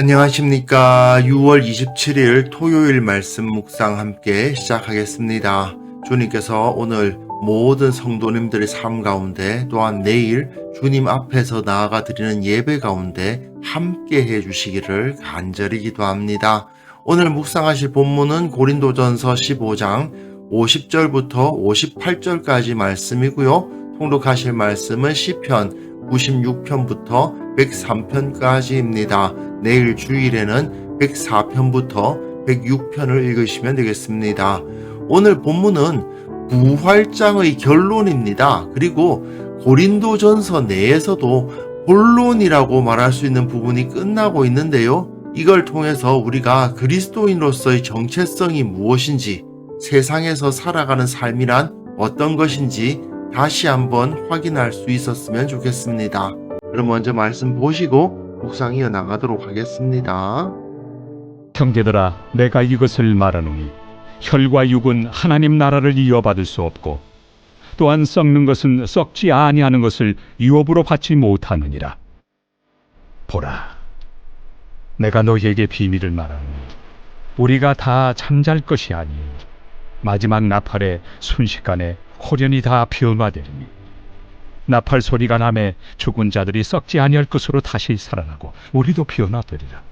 안녕하십니까. 6월 27일 토요일 말씀 묵상 함께 시작하겠습니다. 주님께서 오늘 모든 성도님들의 삶 가운데 또한 내일 주님 앞에서 나아가 드리는 예배 가운데 함께 해주시기를 간절히 기도합니다. 오늘 묵상하실 본문은 고린도전서 15장 50절부터 58절까지 말씀이고요. 통독하실 말씀은 시편 96편부터 103편까지입니다. 내일 주일에는 104편부터 106편을 읽으시면 되겠습니다. 오늘 본문은 부활장의 결론입니다. 그리고 고린도전서 내에서도 본론이라고 말할 수 있는 부분이 끝나고 있는데요. 이걸 통해서 우리가 그리스도인으로서의 정체성이 무엇인지, 세상에서 살아가는 삶이란 어떤 것인지 다시 한번 확인할 수 있었으면 좋겠습니다. 그럼 먼저 말씀 보시고 묵상 이어나가도록 하겠습니다. 형제들아, 내가 이것을 말하노니 혈과 육은 하나님 나라를 이어받을 수 없고 또한 썩는 것은 썩지 아니하는 것을 유업으로 받지 못하느니라. 보라, 내가 너희에게 비밀을 말하노니 우리가 다 잠잘 것이 아니요 마지막 나팔에 순식간에 호련히 다 변화되리니 나팔 소리가 나매 죽은 자들이 썩지 아니할 것으로 다시 살아나고 우리도 변화되리라.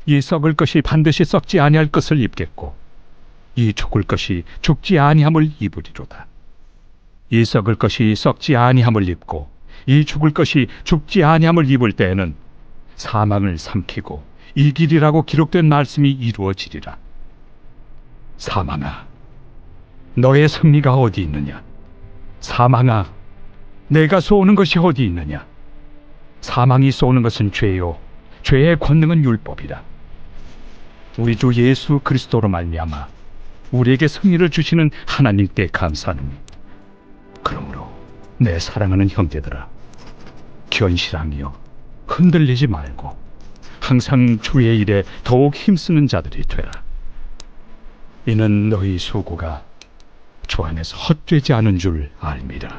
이 썩을 것이 반드시 썩지 아니할 것을 입겠고 이 죽을 것이 죽지 아니함을 입으리로다. 이 썩을 것이 썩지 아니함을 입고 이 죽을 것이 죽지 아니함을 입을 때에는 사망을 삼키고 이기리라고 기록된 말씀이 이루어지리라. 사망아, 너의 승리가 어디 있느냐? 사망아, 내가 쏘는 것이 어디 있느냐? 사망이 쏘는 것은 죄요, 죄의 권능은 율법이라. 우리 주 예수 그리스도로 말미암아 우리에게 승리를 주시는 하나님께 감사하노니 그러므로 내 사랑하는 형제들아, 견실하며 흔들리지 말고 항상 주의 일에 더욱 힘쓰는 자들이 되라. 이는 너희 수고가 주 안에서 헛되지 않은 줄 알미라.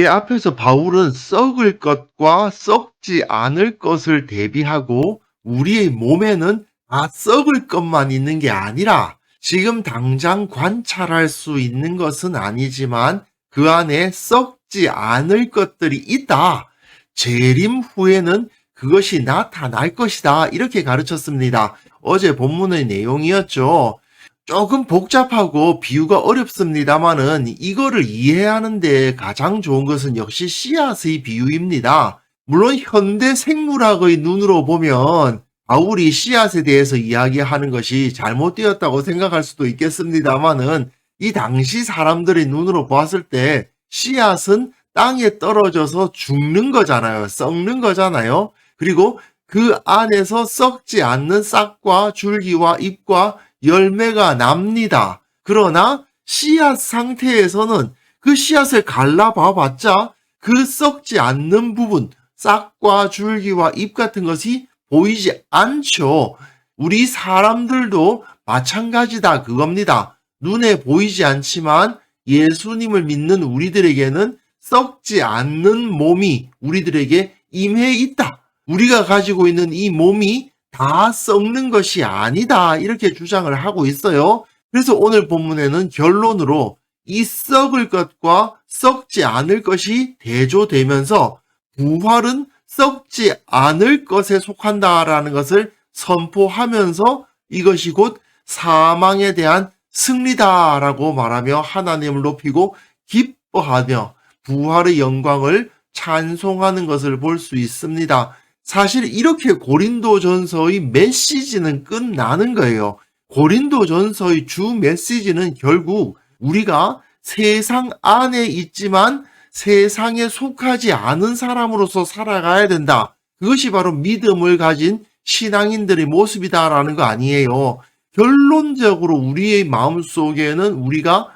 앞에서 바울은 썩을 것과 썩지 않을 것을 대비하고 우리의 몸에는 썩을 것만 있는 게 아니라 지금 당장 관찰할 수 있는 것은 아니지만 그 안에 썩지 않을 것들이 있다. 재림 후에는 그것이 나타날 것이다. 이렇게 가르쳤습니다. 어제 본문의 내용이었죠. 조금 복잡하고 비유가 어렵습니다만은 이거를 이해하는데 가장 좋은 것은 역시 씨앗의 비유입니다. 물론 현대 생물학의 눈으로 보면 바울이 씨앗에 대해서 이야기하는 것이 잘못되었다고 생각할 수도 있겠습니다만은 이 당시 사람들의 눈으로 보았을 때 씨앗은 땅에 떨어져서 죽는 거잖아요. 썩는 거잖아요. 그리고 그 안에서 썩지 않는 싹과 줄기와 잎과 열매가 납니다. 그러나 씨앗 상태에서는 그 씨앗을 갈라봐봤자 그 썩지 않는 부분, 싹과 줄기와 잎 같은 것이 보이지 않죠. 우리 사람들도 마찬가지다 그겁니다. 눈에 보이지 않지만 예수님을 믿는 우리들에게는 썩지 않는 몸이 우리들에게 임해 있다. 우리가 가지고 있는 이 몸이 다 썩는 것이 아니다. 이렇게 주장을 하고 있어요. 그래서 오늘 본문에는 결론으로 이 썩을 것과 썩지 않을 것이 대조되면서 부활은 썩지 않을 것에 속한다라는 것을 선포하면서 이것이 곧 사망에 대한 승리다라고 말하며 하나님을 높이고 기뻐하며 부활의 영광을 찬송하는 것을 볼 수 있습니다. 사실 이렇게 고린도전서의 메시지는 끝나는 거예요. 고린도전서의 주 메시지는 결국 우리가 세상 안에 있지만 세상에 속하지 않은 사람으로서 살아가야 된다. 그것이 바로 믿음을 가진 신앙인들의 모습이다라는 거 아니에요. 결론적으로 우리의 마음속에는 우리가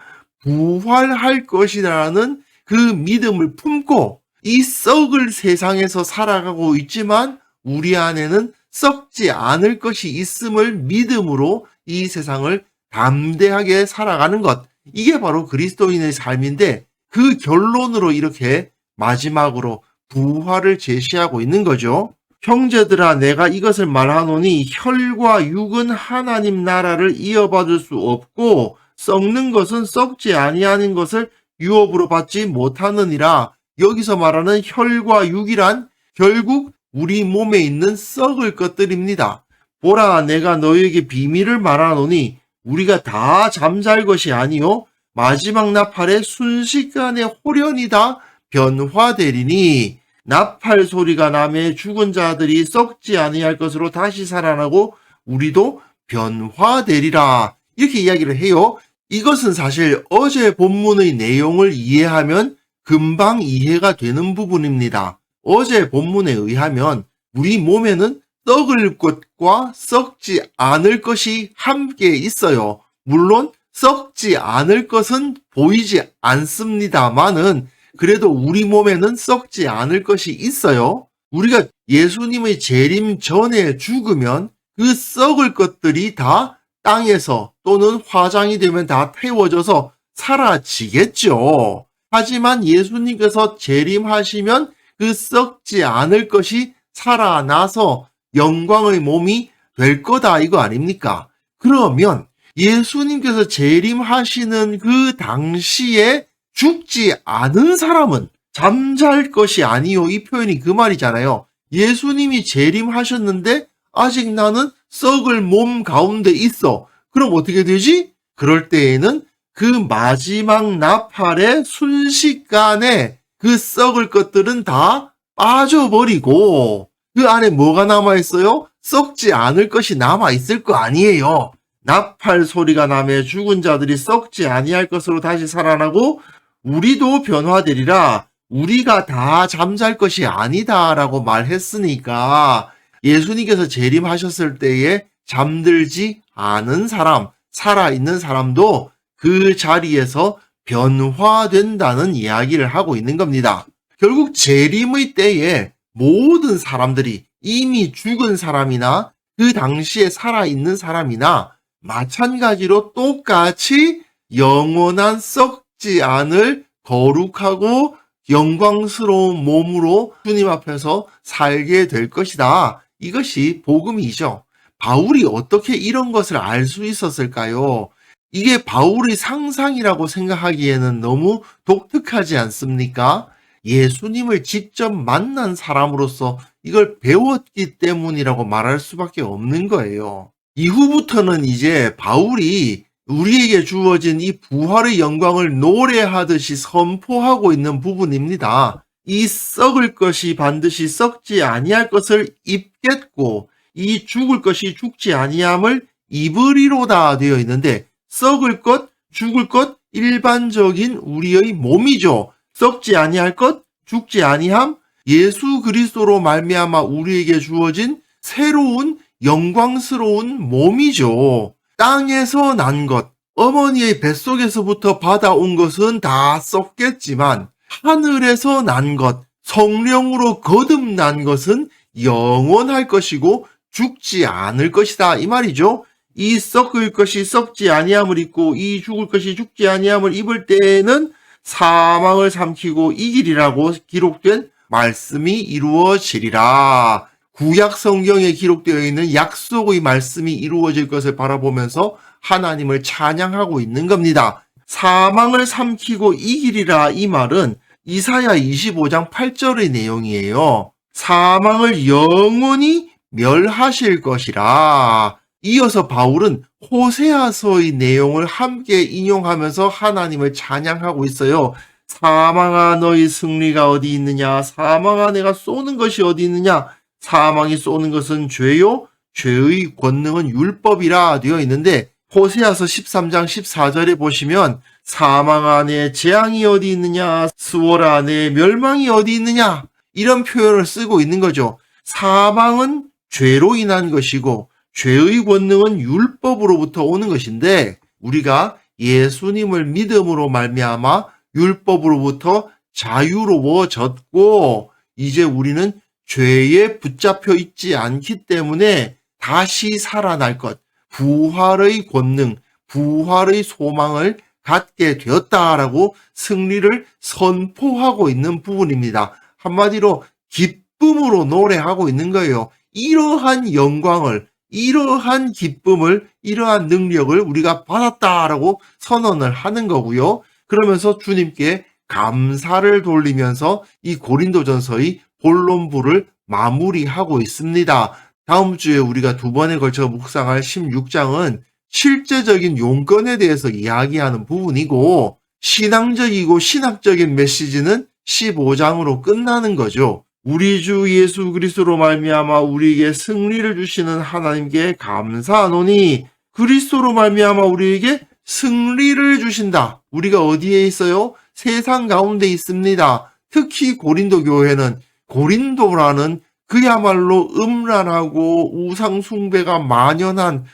부활할 것이라는 그 믿음을 품고 이 썩을 세상에서 살아가고 있지만 우리 안에는 썩지 않을 것이 있음을 믿음으로 이 세상을 담대하게 살아가는 것. 이게 바로 그리스도인의 삶인데 그 결론으로 이렇게 마지막으로 부활을 제시하고 있는 거죠. 형제들아, 내가 이것을 말하노니 혈과 육은 하나님 나라를 이어받을 수 없고 썩는 것은 썩지 아니하는 것을 유업으로 받지 못하느니라. 여기서 말하는 혈과 육이란 결국 우리 몸에 있는 썩을 것들입니다. 보라, 내가 너희에게 비밀을 말하노니 우리가 다 잠잘 것이 아니요 마지막 나팔에 순식간에 홀연히 다 변화되리니, 나팔 소리가 나매 죽은 자들이 썩지 아니할 것으로 다시 살아나고 우리도 변화되리라. 이렇게 이야기를 해요. 이것은 사실 어제 본문의 내용을 이해하면 금방 이해가 되는 부분입니다. 어제 본문에 의하면 우리 몸에는 썩을 것과 썩지 않을 것이 함께 있어요. 물론 썩지 않을 것은 보이지 않습니다만은 그래도 우리 몸에는 썩지 않을 것이 있어요. 우리가 예수님의 재림 전에 죽으면 그 썩을 것들이 다 땅에서 또는 화장이 되면 다 태워져서 사라지겠죠. 하지만 예수님께서 재림하시면 그 썩지 않을 것이 살아나서 영광의 몸이 될 거다, 이거 아닙니까? 그러면 예수님께서 재림하시는 그 당시에 죽지 않은 사람은 잠잘 것이 아니요, 이 표현이 그 말이잖아요. 예수님이 재림하셨는데 아직 나는 썩을 몸 가운데 있어. 그럼 어떻게 되지? 그럴 때에는 그 마지막 나팔에 순식간에 그 썩을 것들은 다 빠져버리고 그 안에 뭐가 남아있어요? 썩지 않을 것이 남아있을 거 아니에요. 나팔 소리가 나며 죽은 자들이 썩지 아니할 것으로 다시 살아나고 우리도 변화되리라. 우리가 다 잠잘 것이 아니다라고 말했으니까 예수님께서 재림하셨을 때에 잠들지 않은 사람, 살아있는 사람도 그 자리에서 변화된다는 이야기를 하고 있는 겁니다. 결국 재림의 때에 모든 사람들이 이미 죽은 사람이나 그 당시에 살아있는 사람이나 마찬가지로 똑같이 영원한 썩지 않을 거룩하고 영광스러운 몸으로 주님 앞에서 살게 될 것이다. 이것이 복음이죠. 바울이 어떻게 이런 것을 알 수 있었을까요? 이게 바울의 상상이라고 생각하기에는 너무 독특하지 않습니까? 예수님을 직접 만난 사람으로서 이걸 배웠기 때문이라고 말할 수밖에 없는 거예요. 이후부터는 이제 바울이 우리에게 주어진 이 부활의 영광을 노래하듯이 선포하고 있는 부분입니다. 이 썩을 것이 반드시 썩지 아니할 것을 입겠고 이 죽을 것이 죽지 아니함을 입으리로다 되어 있는데, 썩을 것, 죽을 것, 일반적인 우리의 몸이죠. 썩지 아니할 것, 죽지 아니함, 예수 그리스도로 말미암아 우리에게 주어진 새로운 영광스러운 몸이죠. 땅에서 난 것, 어머니의 뱃속에서부터 받아온 것은 다 썩겠지만 하늘에서 난 것, 성령으로 거듭난 것은 영원할 것이고 죽지 않을 것이다, 이 말이죠. 이 썩을 것이 썩지 아니함을 입고 이 죽을 것이 죽지 아니함을 입을 때에는 사망을 삼키고 이기리라고 기록된 말씀이 이루어지리라. 구약 성경에 기록되어 있는 약속의 말씀이 이루어질 것을 바라보면서 하나님을 찬양하고 있는 겁니다. 사망을 삼키고 이기리라, 이 말은 이사야 25장 8절의 내용이에요. 사망을 영원히 멸하실 것이라. 이어서 바울은 호세아서의 내용을 함께 인용하면서 하나님을 찬양하고 있어요. 사망아, 너희 승리가 어디 있느냐? 사망아, 내가 쏘는 것이 어디 있느냐? 사망이 쏘는 것은 죄요, 죄의 권능은 율법이라 되어 있는데, 호세아서 13장 14절에 보시면 사망아, 내 재앙이 어디 있느냐? 수월아, 내 멸망이 어디 있느냐? 이런 표현을 쓰고 있는 거죠. 사망은 죄로 인한 것이고 죄의 권능은 율법으로부터 오는 것인데, 우리가 예수님을 믿음으로 말미암아 율법으로부터 자유로워졌고 이제 우리는 죄에 붙잡혀 있지 않기 때문에 다시 살아날 것, 부활의 권능, 부활의 소망을 갖게 되었다라고 승리를 선포하고 있는 부분입니다. 한마디로 기쁨으로 노래하고 있는 거예요. 이러한 영광을, 이러한 기쁨을, 이러한 능력을 우리가 받았다라고 선언을 하는 거고요. 그러면서 주님께 감사를 돌리면서 이 고린도전서의 본론부를 마무리하고 있습니다. 다음 주에 우리가 두 번에 걸쳐 묵상할 16장은 실제적인 용건에 대해서 이야기하는 부분이고, 신앙적이고 신학적인 메시지는 15장으로 끝나는 거죠. 우리 주 예수 그리스도로 말미암아 우리에게 승리를 주시는 하나님께 감사하노니 그리스도로 말미암아 우리에게 승리를 주신다. 우리가 어디에 있어요? 세상 가운데 있습니다. 특히 고린도 교회는 고린도라는 그야말로 음란하고 우상 숭배가 만연한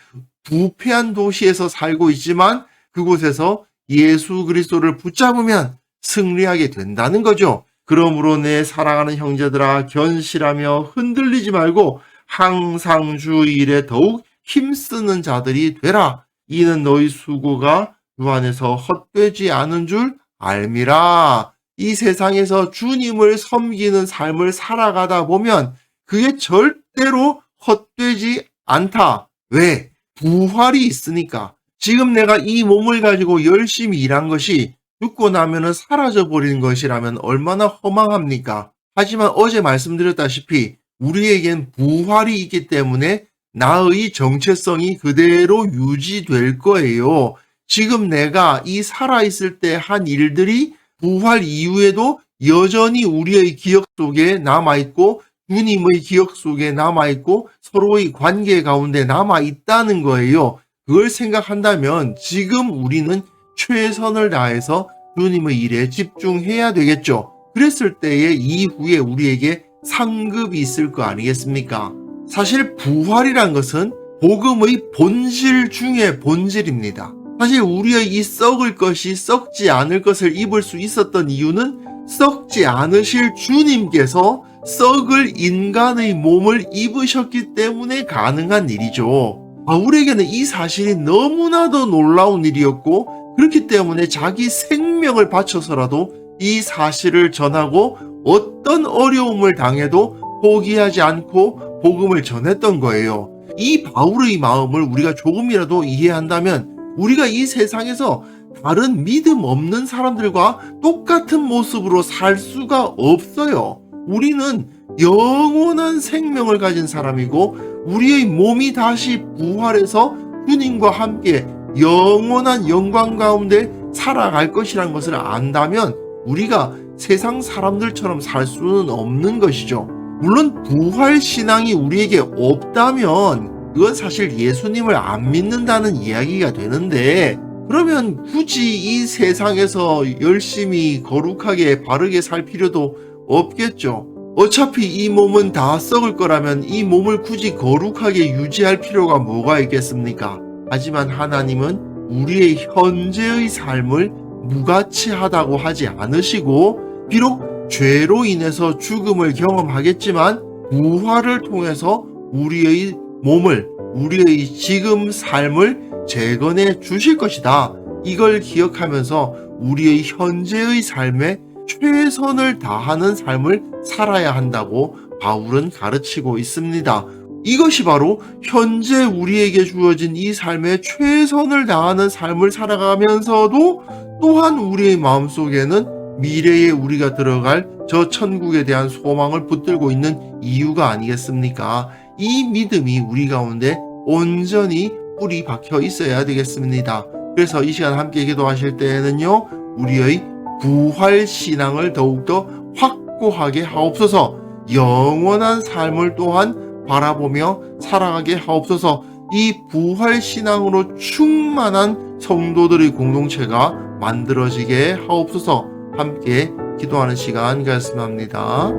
부패한 도시에서 살고 있지만 그곳에서 예수 그리스도를 붙잡으면 승리하게 된다는 거죠. 그러므로 내 사랑하는 형제들아 견실하며 흔들리지 말고 항상 주 일에 더욱 힘쓰는 자들이 되라. 이는 너희 수고가 주 안에서 헛되지 않은 줄 알미라. 이 세상에서 주님을 섬기는 삶을 살아가다 보면 그게 절대로 헛되지 않다. 왜? 부활이 있으니까. 지금 내가 이 몸을 가지고 열심히 일한 것이 죽고 나면은 사라져 버리는 것이라면 얼마나 허망합니까? 하지만 어제 말씀드렸다시피 우리에겐 부활이 있기 때문에 나의 정체성이 그대로 유지될 거예요. 지금 내가 이 살아있을 때 한 일들이 부활 이후에도 여전히 우리의 기억 속에 남아있고 주님의 기억 속에 남아있고 서로의 관계 가운데 남아있다는 거예요. 그걸 생각한다면 지금 우리는 최선을 다해서 주님의 일에 집중해야 되겠죠. 그랬을 때에 이후에 우리에게 상급이 있을 거 아니겠습니까? 사실 부활이란 것은 복음의 본질 중에 본질입니다. 사실 우리의 이 썩을 것이 썩지 않을 것을 입을 수 있었던 이유는 썩지 않으실 주님께서 썩을 인간의 몸을 입으셨기 때문에 가능한 일이죠. 바울에게는 이 사실이 너무나도 놀라운 일이었고 그렇기 때문에 자기 생명을 바쳐서라도 이 사실을 전하고 어떤 어려움을 당해도 포기하지 않고 복음을 전했던 거예요. 이 바울의 마음을 우리가 조금이라도 이해한다면 우리가 이 세상에서 다른 믿음 없는 사람들과 똑같은 모습으로 살 수가 없어요. 우리는 영원한 생명을 가진 사람이고 우리의 몸이 다시 부활해서 주님과 함께 영원한 영광 가운데 살아갈 것이라는 것을 안다면 우리가 세상 사람들처럼 살 수는 없는 것이죠. 물론 부활 신앙이 우리에게 없다면 그건 사실 예수님을 안 믿는다는 이야기가 되는데 그러면 굳이 이 세상에서 열심히 거룩하게 바르게 살 필요도 없겠죠. 어차피 이 몸은 다 썩을 거라면 이 몸을 굳이 거룩하게 유지할 필요가 뭐가 있겠습니까? 하지만 하나님은 우리의 현재의 삶을 무가치하다고 하지 않으시고 비록 죄로 인해서 죽음을 경험하겠지만 부활을 통해서 우리의 몸을, 우리의 지금 삶을 재건해 주실 것이다. 이걸 기억하면서 우리의 현재의 삶에 최선을 다하는 삶을 살아야 한다고 바울은 가르치고 있습니다. 이것이 바로 현재 우리에게 주어진 이 삶에 최선을 다하는 삶을 살아가면서도 또한 우리의 마음속에는 미래에 우리가 들어갈 저 천국에 대한 소망을 붙들고 있는 이유가 아니겠습니까? 이 믿음이 우리 가운데 온전히 뿌리 박혀 있어야 되겠습니다. 그래서 이 시간 함께 기도하실 때에는요, 우리의 부활 신앙을 더욱더 확고하게 하옵소서. 영원한 삶을 또한 바라보며 살아가게 하옵소서. 이 부활 신앙으로 충만한 성도들의 공동체가 만들어지게 하옵소서. 함께 기도하는 시간 가졌으면 합니다.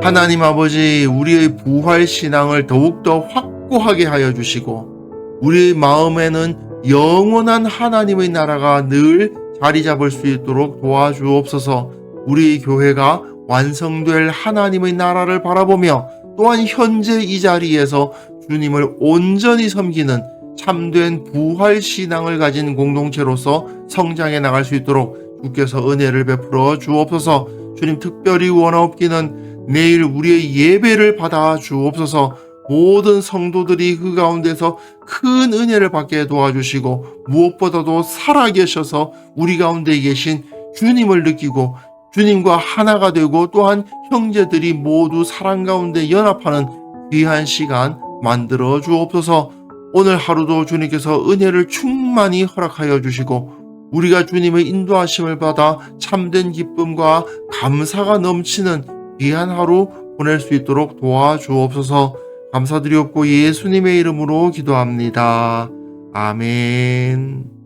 하나님 아버지, 우리의 부활 신앙을 더욱더 확고하게 하여 주시고 우리의 마음에는 영원한 하나님의 나라가 늘 자리 잡을 수 있도록 도와주옵소서. 우리 교회가 완성될 하나님의 나라를 바라보며 또한 현재 이 자리에서 주님을 온전히 섬기는 참된 부활 신앙을 가진 공동체로서 성장해 나갈 수 있도록 주께서 은혜를 베풀어 주옵소서. 주님, 특별히 원하옵기는 내일 우리의 예배를 받아 주옵소서. 모든 성도들이 그 가운데서 큰 은혜를 받게 도와주시고 무엇보다도 살아계셔서 우리 가운데 계신 주님을 느끼고 주님과 하나가 되고 또한 형제들이 모두 사랑 가운데 연합하는 귀한 시간 만들어 주옵소서. 오늘 하루도 주님께서 은혜를 충만히 허락하여 주시고 우리가 주님의 인도하심을 받아 참된 기쁨과 감사가 넘치는 귀한 하루 보낼 수 있도록 도와주옵소서. 감사드리옵고 예수님의 이름으로 기도합니다. 아멘.